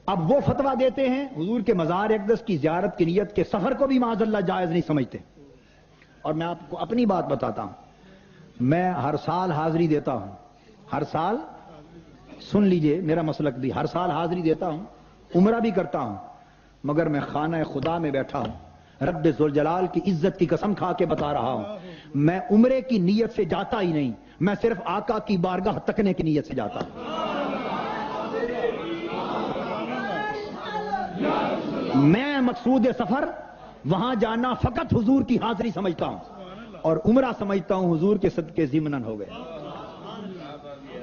اب وہ فتویٰ دیتے ہیں حضور کے مزار اقدس کی زیارت کی نیت کے سفر کو بھی معاذ اللہ جائز نہیں سمجھتے. اور میں آپ کو اپنی بات بتاتا ہوں، میں ہر سال حاضری دیتا ہوں، ہر سال، سن لیجئے میرا مسلک بھی، ہر سال حاضری دیتا ہوں، عمرہ بھی کرتا ہوں، مگر میں خانہ خدا میں بیٹھا ہوں، رب ذوالجلال کی عزت کی قسم کھا کے بتا رہا ہوں، میں عمرے کی نیت سے جاتا ہی نہیں، میں صرف آقا کی بارگاہ تکنے کی نیت سے جاتا ہوں. میں مقصود سفر وہاں جانا فقط حضور کی حاضری سمجھتا ہوں، اور عمرہ سمجھتا ہوں حضور کے صدقے ضمناً ہو گئے.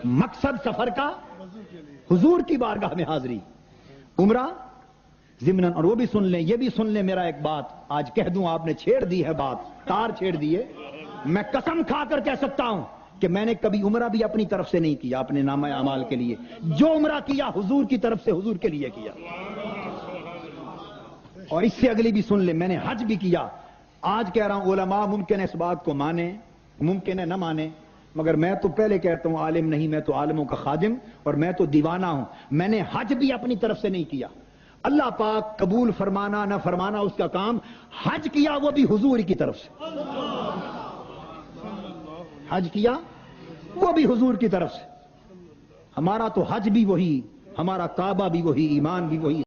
مقصد سفر کا حضور کی بارگاہ میں حاضری، عمرہ ضمناً. اور وہ بھی سن لیں، یہ بھی سن لیں میرا ایک بات، آج کہہ دوں، آپ نے چھیڑ دی ہے بات، تار چھیڑ دی ہے. میں قسم کھا کر کہہ سکتا ہوں کہ میں نے کبھی عمرہ بھی اپنی طرف سے نہیں کیا، اپنے نامہ اعمال کے لیے. جو عمرہ کیا حضور کی طرف سے، حضور کے لیے کیا. اور اس سے اگلی بھی سن لیں، میں نے حج بھی کیا. آج کہہ رہا ہوں علماء ممکن ہے اس بات کو مانے، ممکن ہے نہ مانے، مگر میں تو پہلے کہتا ہوں عالم نہیں، میں تو عالموں کا خادم اور میں تو دیوانہ ہوں. میں نے حج بھی اپنی طرف سے نہیں کیا. اللہ پاک قبول فرمانا نہ فرمانا اس کا کام. حج کیا وہ بھی حضور کی طرف سے، حج کیا وہ بھی حضور کی طرف سے. ہمارا تو حج بھی وہی، ہمارا کعبہ بھی وہی، ایمان بھی وہی.